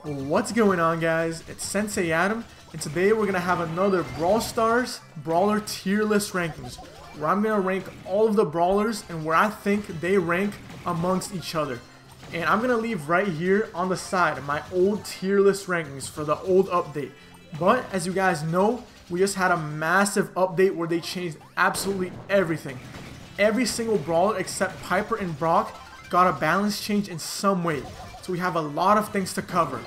What's going on, guys? It's Sensei Adam, and today we're going to have another Brawl Stars Brawler tier list rankings, where I'm going to rank all of the brawlers and where I think they rank amongst each other. And I'm going to leave right here on the side my old tier list rankings for the old update. But as you guys know, we just had a massive update where they changed absolutely everything. Every single brawler except Piper and Brock got a balance change in some way. So we have a lot of things to cover.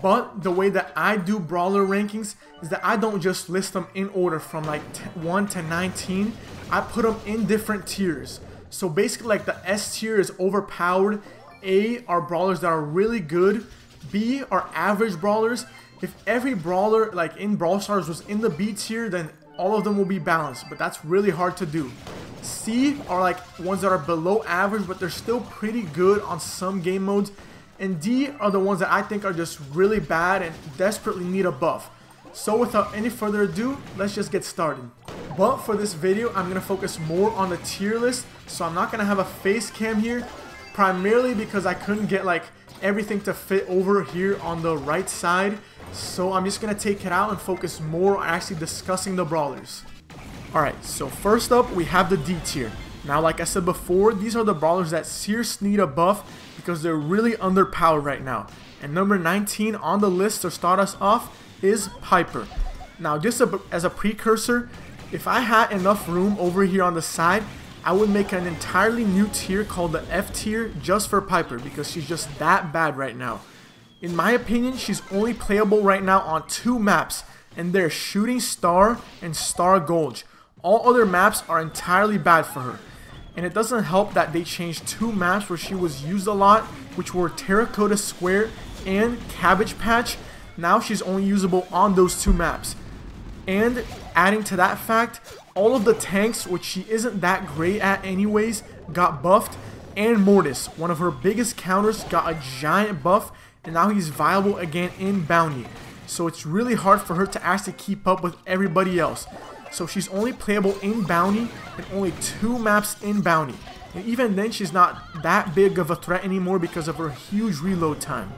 But the way that I do brawler rankings is that I don't just list them in order from like 1 to 19. I put them in different tiers. So basically, like, the S tier is overpowered, A are brawlers that are really good, B are average brawlers. If every brawler like in Brawl Stars was in the B tier, then all of them will be balanced, but that's really hard to do. C are like ones that are below average, but they're still pretty good on some game modes. And D are the ones that I think are just really bad and desperately need a buff. So without any further ado, let's just get started. But for this video, I'm going to focus more on the tier list, so I'm not going to have a face cam here, primarily because I couldn't get like everything to fit over here on the right side. So I'm just going to take it out and focus more on actually discussing the brawlers. Alright, so first up we have the D tier. Now, like I said before, these are the brawlers that seriously need a buff because they're really underpowered right now. And number 19 on the list to start us off is Piper. Now, just as a precursor, if I had enough room over here on the side, I would make an entirely new tier called the F tier just for Piper because she's just that bad right now. In my opinion, she's only playable right now on 2 maps, and they're Shooting Star and Star Gulch. All other maps are entirely bad for her. And it doesn't help that they changed 2 maps where she was used a lot, which were Terracotta Square and Cabbage Patch. Now she's only usable on those 2 maps. And adding to that fact, all of the tanks, which she isn't that great at anyways, got buffed. And Mortis, one of her biggest counters, got a giant buff, and now he's viable again in Bounty. So it's really hard for her to actually keep up with everybody else. So she's only playable in Bounty and only 2 maps in Bounty. And even then, she's not that big of a threat anymore because of her huge reload time.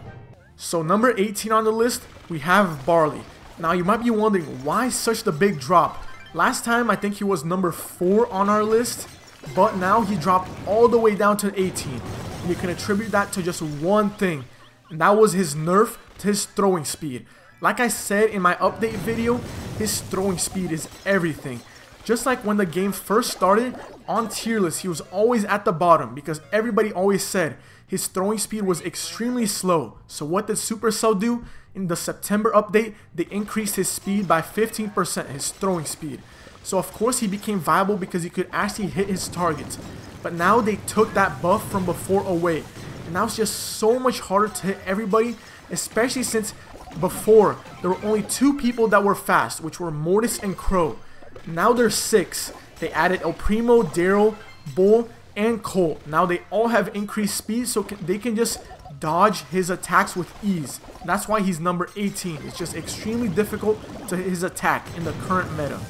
So number 18 on the list, we have Barley. Now you might be wondering, why such the big drop? Last time I think he was number 4 on our list, but now he dropped all the way down to 18. And you can attribute that to just one thing, and that was his nerf to his throwing speed. Like I said in my update video, his throwing speed is everything. Just like when the game first started, on tier list he was always at the bottom because everybody always said his throwing speed was extremely slow. So what did Supercell do? In the September update, they increased his speed by 15%, his throwing speed. So of course he became viable because he could actually hit his targets. But now they took that buff from before away. And now it's just so much harder to hit everybody, especially since before there were only 2 people that were fast, which were Mortis and Crow. Now there's 6. They added El Primo, Darryl, Bull, and Colt. Now they all have increased speed, so they can just dodge his attacks with ease. That's why he's number 18. It's just extremely difficult to hit his attack in the current meta.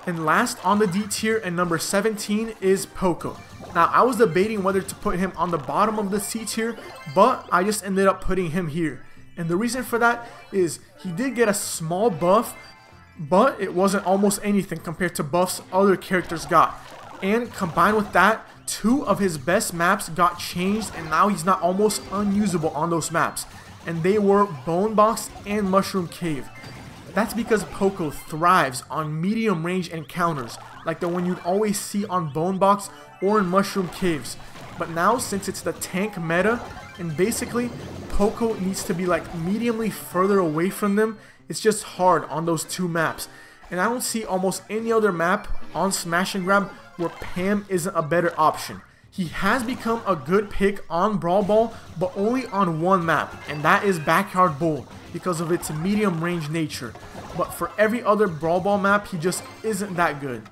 And last on the D tier and number 17 is Poco. Now I was debating whether to put him on the bottom of the C tier, but I just ended up putting him here. And the reason for that is he did get a small buff, but it wasn't almost anything compared to buffs other characters got. And combined with that, 2 of his best maps got changed, and now he's not almost unusable on those maps. And they were Bone Box and Mushroom Cave. That's because Poco thrives on medium range encounters, like the one you'd always see on Bone Box or in Mushroom Caves. But now, since it's the tank meta, and basically Poco needs to be like mediumly further away from them, it's just hard on those 2 maps. And I don't see almost any other map on Smash and Grab where Pam isn't a better option. He has become a good pick on Brawl Ball, but only on 1 map, and that is Backyard Bull because of its medium range nature. But for every other Brawl Ball map, he just isn't that good.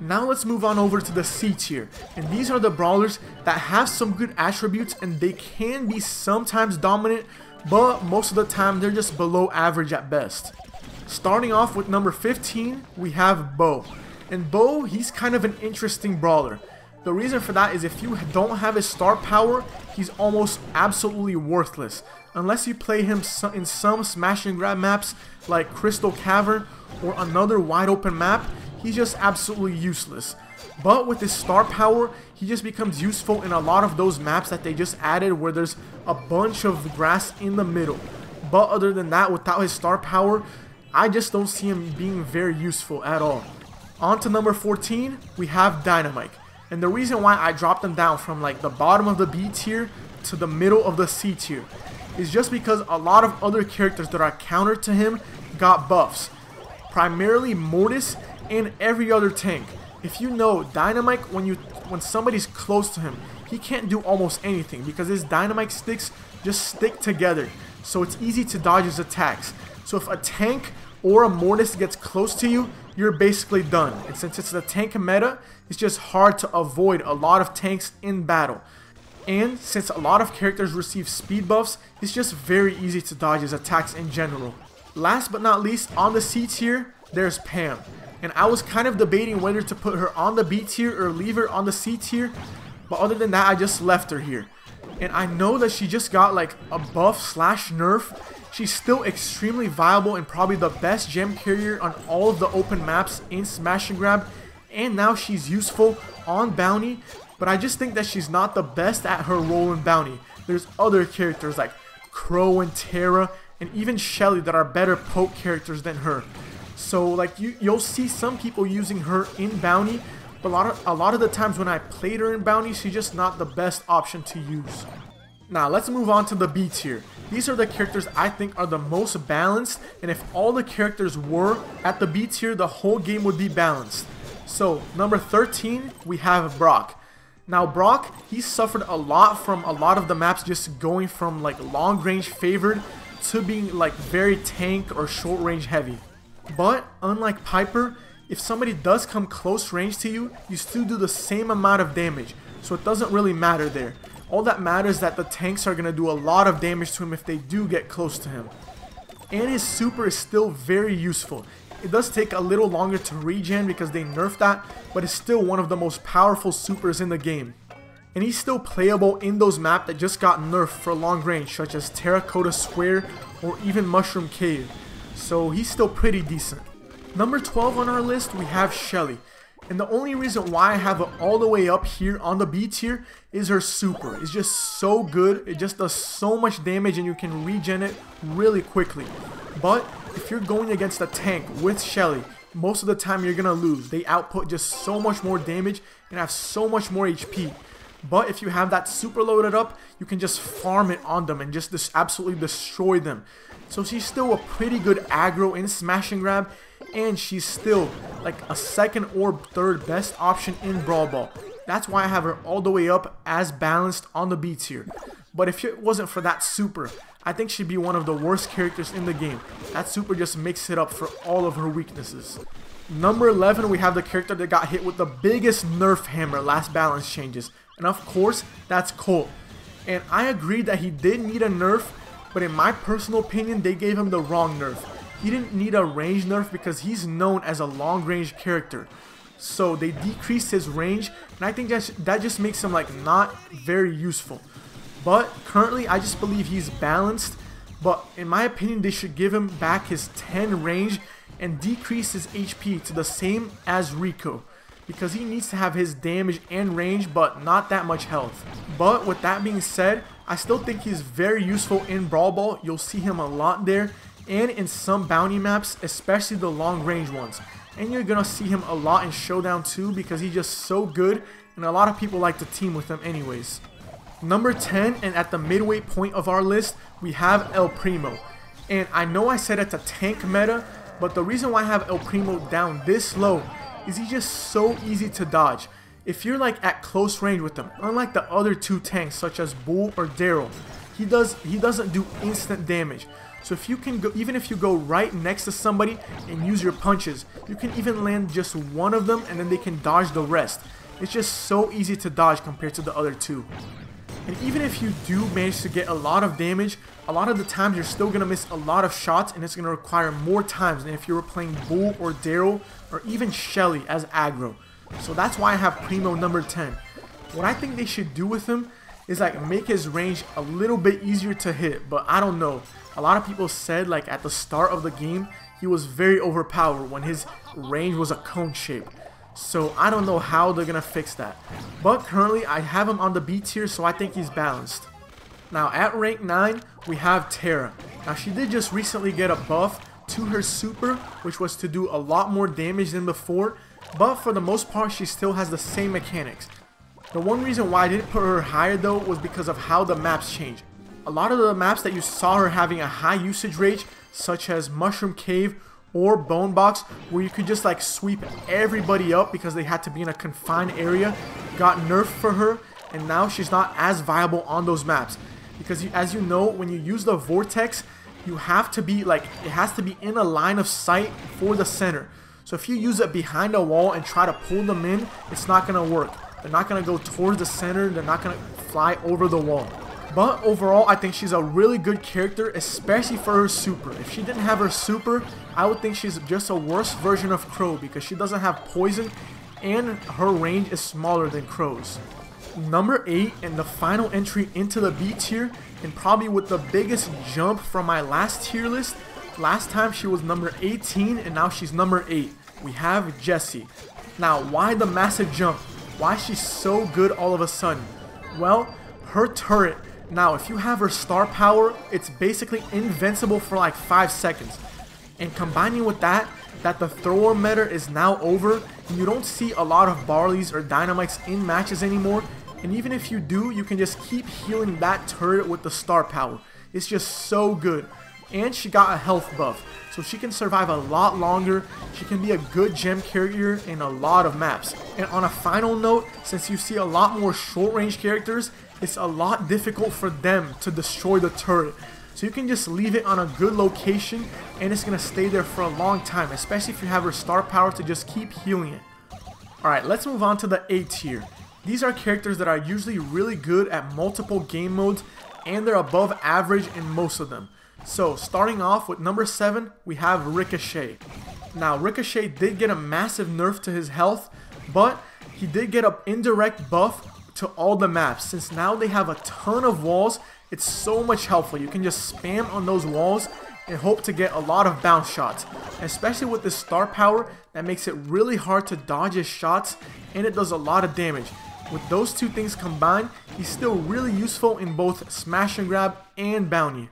Now let's move on over to the C tier, and these are the brawlers that have some good attributes and they can be sometimes dominant, but most of the time they're just below average at best. Starting off with number 15, we have Bo. And Bo, he's kind of an interesting brawler. The reason for that is if you don't have his star power, he's almost absolutely worthless. Unless you play him in some smash and grab maps like Crystal Cavern or another wide open map, he's just absolutely useless. But with his star power, he just becomes useful in a lot of those maps that they just added where there's a bunch of grass in the middle. But other than that, without his star power, I just don't see him being very useful at all. On to number 14, we have Dynamite. And the reason why I dropped him down from like the bottom of the B tier to the middle of the C tier is just because a lot of other characters that are counter to him got buffs. Primarily Mortis and every other tank. If you know, Dynamite, when somebody's close to him, he can't do almost anything because his Dynamite sticks just stick together. So it's easy to dodge his attacks. So if a tank or a Mortis gets close to you, you're basically done. And since it's the tank meta, it's just hard to avoid a lot of tanks in battle. And since a lot of characters receive speed buffs, it's just very easy to dodge his attacks in general. Last but not least, on the C tier, there's Pam. And I was kind of debating whether to put her on the B tier or leave her on the C tier. But other than that, I just left her here. And I know that she just got like a buff slash nerf. She's still extremely viable and probably the best gem carrier on all of the open maps in Smash and Grab. And now she's useful on Bounty. But I just think that she's not the best at her role in Bounty. There's other characters like Crow and Terra and even Shelley that are better poke characters than her. So like you'll see some people using her in Bounty, but a lot of the times when I played her in Bounty, she's just not the best option to use. Now let's move on to the B tier. These are the characters I think are the most balanced, and if all the characters were at the B tier, the whole game would be balanced. So number 13, we have Brock. Now Brock, he suffered a lot from a lot of the maps just going from like long range favored to being like very tank or short range heavy. But unlike Piper, if somebody does come close range to you, you still do the same amount of damage. So it doesn't really matter there. All that matters is that the tanks are going to do a lot of damage to him if they do get close to him. And his super is still very useful. It does take a little longer to regen because they nerfed that, but it's still one of the most powerful supers in the game. And he's still playable in those maps that just got nerfed for long range, such as Terracotta Square or even Mushroom Cave. So he's still pretty decent. Number 12 on our list, we have Shelley. And the only reason why I have her all the way up here on the B tier is her super. It's just so good. It just does so much damage and you can regen it really quickly. But if you're going against a tank with Shelley, most of the time you're going to lose. They output just so much more damage and have so much more HP. But if you have that super loaded up, you can just farm it on them and just absolutely destroy them. So she's still a pretty good aggro in Smash and Grab, and she's still like a second or third best option in Brawl Ball. That's why I have her all the way up as balanced on the B tier. But if it wasn't for that super, I think she'd be one of the worst characters in the game. That super just makes it up for all of her weaknesses. Number 11, we have the character that got hit with the biggest nerf hammer last balance changes. And of course, that's Colt. And I agree that he did need a nerf, but in my personal opinion, they gave him the wrong nerf. He didn't need a range nerf because he's known as a long range character. So they decreased his range, and I think that just makes him like not very useful. But currently, I just believe he's balanced. But in my opinion, they should give him back his 10 range and decrease his HP to the same as Rico, because he needs to have his damage and range, but not that much health. But with that being said, I still think he's very useful in Brawl Ball. You'll see him a lot there, and in some bounty maps, especially the long range ones. And you're gonna see him a lot in Showdown too, because he's just so good, and a lot of people like to team with him anyways. Number 10, and at the midway point of our list, we have El Primo. And I know I said it's a tank meta, but the reason why I have El Primo down this low is he's just so easy to dodge. If you're like at close range with him, unlike the other two tanks such as Bull or Darryl, he doesn't do instant damage. So if you can go, even if you go right next to somebody and use your punches, you can even land just one of them and then they can dodge the rest. It's just so easy to dodge compared to the other two. And even if you do manage to get a lot of damage, a lot of the times you're still going to miss a lot of shots, and it's going to require more times than if you were playing Bull or Darryl or even Shelley as aggro. So that's why I have Primo number 10. What I think they should do with him is like make his range a little bit easier to hit, but I don't know. A lot of people said like at the start of the game he was very overpowered when his range was a cone shape. So I don't know how they're gonna fix that. But currently I have him on the B tier, so I think he's balanced. Now at rank 9 we have Terra. Now she did just recently get a buff to her super, which was to do a lot more damage than before, but for the most part she still has the same mechanics. The one reason why I didn't put her higher though was because of how the maps change. A lot of the maps that you saw her having a high usage rate, such as Mushroom Cave or Bone Box, where you could just like sweep everybody up because they had to be in a confined area, got nerfed for her, and now she's not as viable on those maps. Because as you know, when you use the vortex, you have to be like, it has to be in a line of sight for the center. So if you use it behind a wall and try to pull them in, it's not going to work. They're not going to go towards the center, they're not going to fly over the wall. But overall, I think she's a really good character, especially for her super. If she didn't have her super, I would think she's just a worse version of Crow because she doesn't have poison and her range is smaller than Crow's. Number 8 and the final entry into the B tier, and probably with the biggest jump from my last tier list. Last time she was number 18 and now she's number 8. We have Jessie. Now why the massive jump? Why is she so good all of a sudden? Well, her turret. Now, if you have her star power, it's basically invincible for like 5 seconds. And combining with that the thrower meta is now over, and you don't see a lot of Barleys or Dynamites in matches anymore. And even if you do, you can just keep healing that turret with the star power. It's just so good. And she got a health buff, so she can survive a lot longer. She can be a good gem carrier in a lot of maps. And on a final note, since you see a lot more short range characters, it's a lot difficult for them to destroy the turret. So you can just leave it on a good location and it's going to stay there for a long time, especially if you have her star power to just keep healing it. Alright, let's move on to the A tier. These are characters that are usually really good at multiple game modes and they're above average in most of them. So starting off with number 7, we have Ricochet. Now Ricochet did get a massive nerf to his health, but he did get an indirect buff to all the maps. Since now they have a ton of walls, it's so much helpful. You can just spam on those walls and hope to get a lot of bounce shots. Especially with this star power, that makes it really hard to dodge his shots and it does a lot of damage. With those two things combined, he's still really useful in both smash and grab and bounty.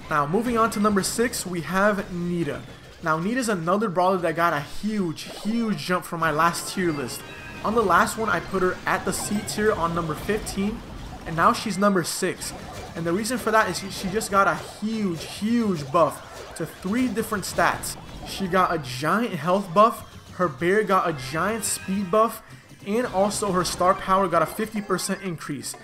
Now moving on to number 6, we have Nita. Now Nita's another brawler that got a huge jump from my last tier list. On the last one I put her at the C tier on number 15 and now she's number 6. And the reason for that is she just got a huge buff to 3 different stats. She got a giant health buff, her bear got a giant speed buff, and also her star power got a 50% increase.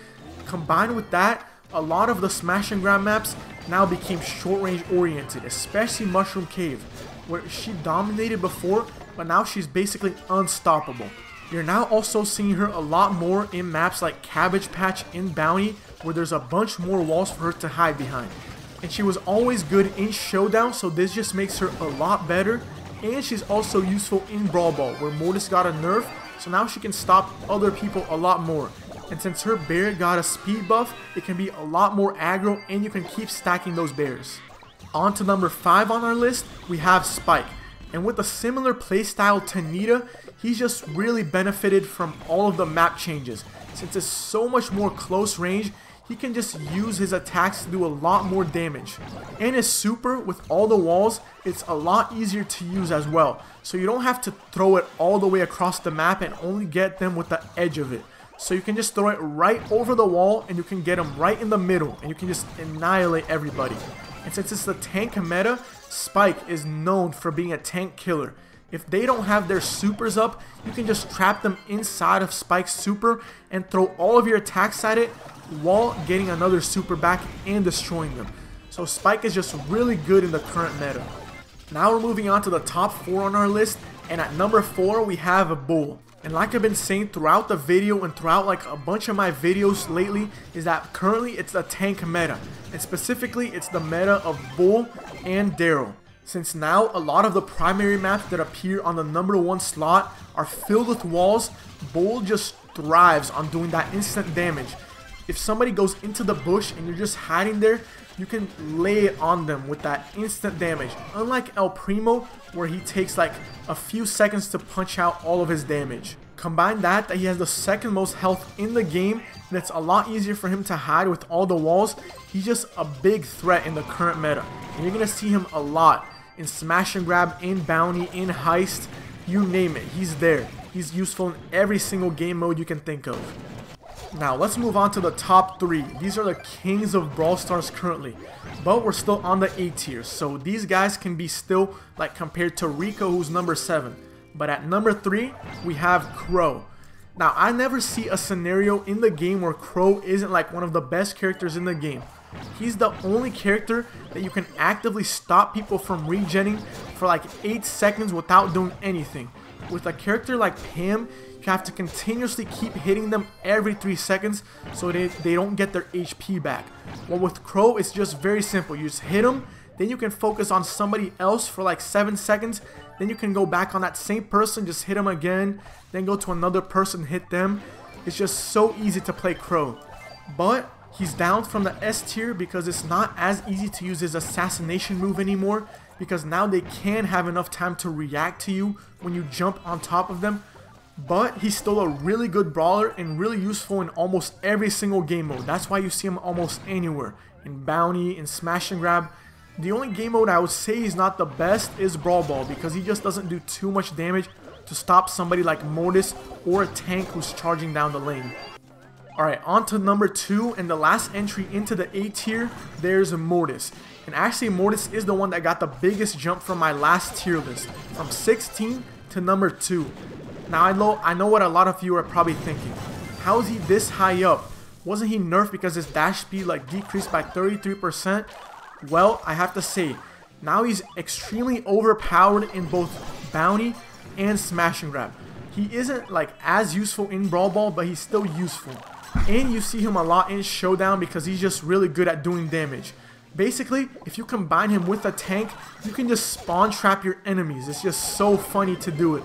Combined with that, a lot of the smash and grab maps now became short range oriented, especially Mushroom Cave, where she dominated before, but now she's basically unstoppable. You're now also seeing her a lot more in maps like Cabbage Patch and Bounty, where there's a bunch more walls for her to hide behind. And she was always good in Showdown, so this just makes her a lot better. And she's also useful in Brawl Ball, where Mortis got a nerf, so now she can stop other people a lot more. And since her bear got a speed buff, it can be a lot more aggro and you can keep stacking those bears. On to number 5 on our list, we have Spike. And with a similar playstyle to Nita, he's just really benefited from all of the map changes. Since it's so much more close range, he can just use his attacks to do a lot more damage. And his super, with all the walls, it's a lot easier to use as well. So you don't have to throw it all the way across the map and only get them with the edge of it. So you can just throw it right over the wall and you can get them right in the middle and you can just annihilate everybody. And since it's the tank meta, Spike is known for being a tank killer. If they don't have their supers up, you can just trap them inside of Spike's super and throw all of your attacks at it while getting another super back and destroying them. So Spike is just really good in the current meta. Now we're moving on to the top 4 on our list, and at number 4 we have a Bull. And like I've been saying throughout the video and throughout like a bunch of my videos lately, is that currently it's the tank meta. And specifically it's the meta of Bull and Darryl. Since now a lot of the primary maps that appear on the number 1 slot are filled with walls, Bull just thrives on doing that instant damage. If somebody goes into the bush and you're just hiding there, you can lay it on them with that instant damage. Unlike El Primo, where he takes like a few seconds to punch out all of his damage. Combine that he has the second most health in the game, and it's a lot easier for him to hide with all the walls. He's just a big threat in the current meta, and you're gonna see him a lot in smash and grab, in bounty, in heist, you name it, he's there. He's useful in every single game mode you can think of. Now let's move on to the top 3. These are the kings of Brawl Stars currently, but we're still on the A tier, so these guys can be still like compared to Rico, who's number 7. But at number 3, we have Crow. Now, I never see a scenario in the game where Crow isn't like one of the best characters in the game. He's the only character that you can actively stop people from regenning for like 8 seconds without doing anything. With a character like Pam, you have to continuously keep hitting them every 3 seconds so they don't get their HP back. Well, with Crow, it's just very simple. You just hit them, then you can focus on somebody else for like 7 seconds. Then you can go back on that same person, just hit him again, then go to another person, hit them. It's just so easy to play Crow. But he's down from the S tier because it's not as easy to use his assassination move anymore, because now they can have enough time to react to you when you jump on top of them. But he's still a really good brawler and really useful in almost every single game mode. That's why you see him almost anywhere. In bounty, in smash and grab. The only game mode I would say he's not the best is Brawl Ball, because he just doesn't do too much damage to stop somebody like Mortis or a tank who's charging down the lane. Alright, on to number 2, and the last entry into the A tier, there's Mortis. And actually Mortis is the one that got the biggest jump from my last tier list, from 16 to number 2. Now I know what a lot of you are probably thinking. How is he this high up? Wasn't he nerfed because his dash speed like decreased by 33%? Well, I have to say, now he's extremely overpowered in both bounty and smash and grab. He isn't like as useful in Brawl Ball, but he's still useful. And you see him a lot in Showdown because he's just really good at doing damage. Basically, if you combine him with a tank, you can just spawn trap your enemies. It's just so funny to do it.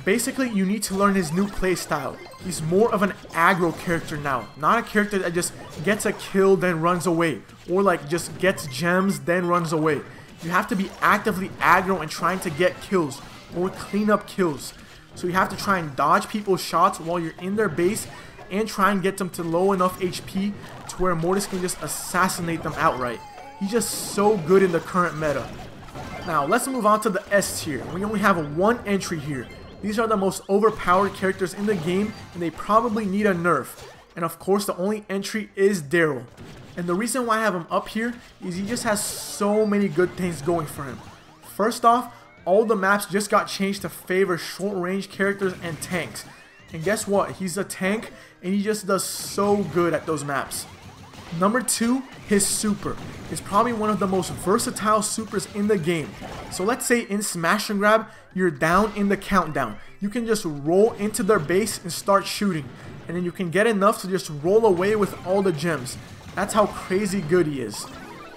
Basically, you need to learn his new playstyle. He's more of an aggro character now, not a character that just gets a kill then runs away, or like just gets gems then runs away. You have to be actively aggro and trying to get kills or clean up kills. So you have to try and dodge people's shots while you're in their base and try and get them to low enough HP to where Mortis can just assassinate them outright. He's just so good in the current meta. Now let's move on to the S tier. We only have 1 entry here. These are the most overpowered characters in the game, and they probably need a nerf. And of course, the only entry is Darryl. And the reason why I have him up here is he just has so many good things going for him. First off, all the maps just got changed to favor short range characters and tanks. And guess what? He's a tank, and he just does so good at those maps. Number 2, his super is probably one of the most versatile supers in the game. So let's say in smash and grab, you're down in the countdown. You can just roll into their base and start shooting. And then you can get enough to just roll away with all the gems. That's how crazy good he is.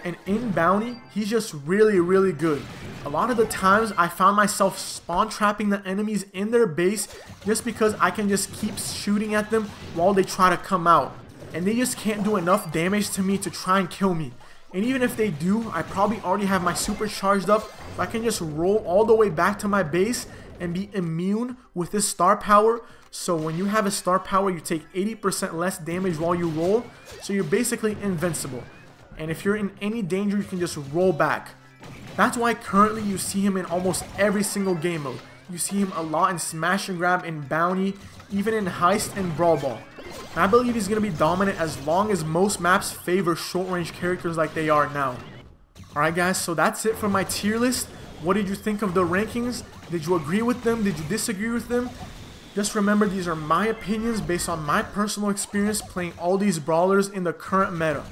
And in bounty, he's just really, really good. A lot of the times, I found myself spawn trapping the enemies in their base just because I can just keep shooting at them while they try to come out. And they just can't do enough damage to me to try and kill me. And even if they do, I probably already have my super charged up, so I can just roll all the way back to my base and be immune with this star power. So when you have a star power, you take 80% less damage while you roll, so you're basically invincible. And if you're in any danger, you can just roll back. That's why currently you see him in almost every single game mode. You see him a lot in smash and grab, in bounty, even in heist and brawl ball. And I believe he's going to be dominant as long as most maps favor short range characters like they are now. Alright guys, so that's it for my tier list. What did you think of the rankings? Did you agree with them? Did you disagree with them? Just remember, these are my opinions based on my personal experience playing all these brawlers in the current meta.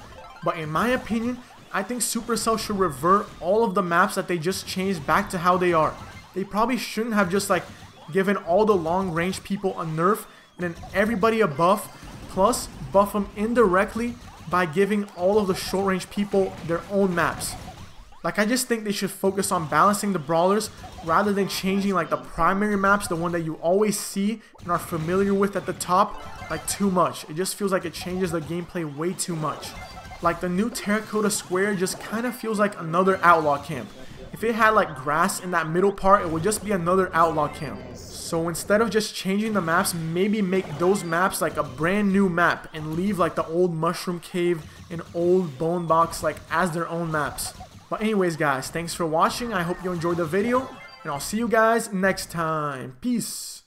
But in my opinion, I think Supercell should revert all of the maps that they just changed back to how they are. They probably shouldn't have just like given all the long range people a nerf and then everybody a buff, plus buff them indirectly by giving all of the short range people their own maps. Like, I just think they should focus on balancing the brawlers rather than changing like the primary maps, the one that you always see and are familiar with at the top, like too much. It just feels like it changes the gameplay way too much. Like the new terracotta square just kind of feels like another outlaw camp. If it had like grass in that middle part, it would just be another outlaw camp. So instead of just changing the maps, maybe make those maps like a brand new map and leave like the old mushroom cave and old bone box like as their own maps. But anyways guys, thanks for watching. I hope you enjoyed the video and I'll see you guys next time. Peace.